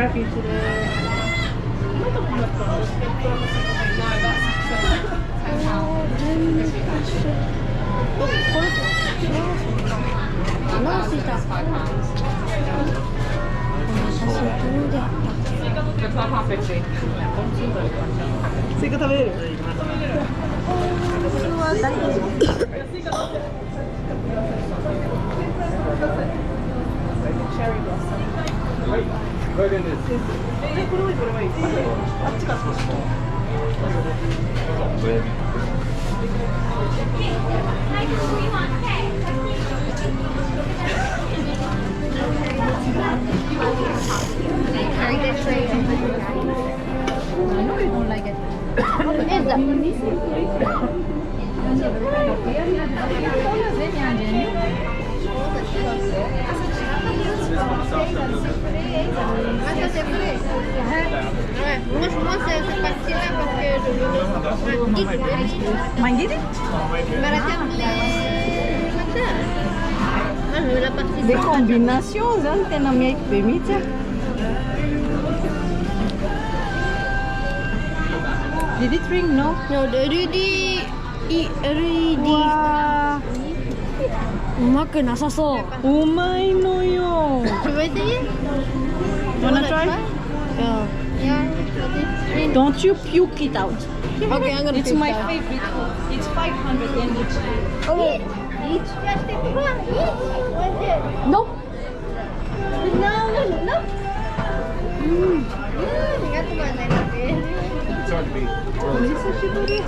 grafici. Sì, che t'avevi? Cherry blossom. I know you don't like it. What is that? Moi c'est parti-là parce que je Mangieri? la partie Des combinations, hein, na minha permite. Did it ring? No? No, ready. うまくなさそう。うまいのよ。Tu veux essayer? Wanna try? Yeah. Yeah. Don't you puke it out. Okay, I'm gonna It's puke my that. favorite food. It's 500 yen each. Okay. Each? Just take one. Each? Nope. No. Ingat mana nanti? It's hard to beat. 久しぶり。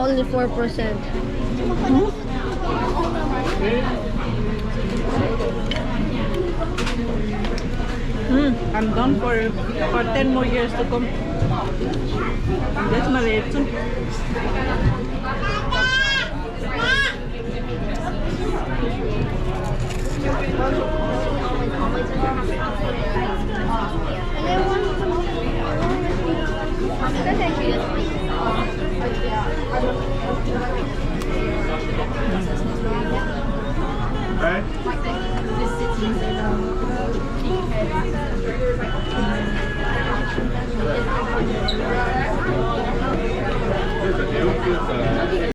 Only 4%. I'm done for 10 more years to come. That's my reaction.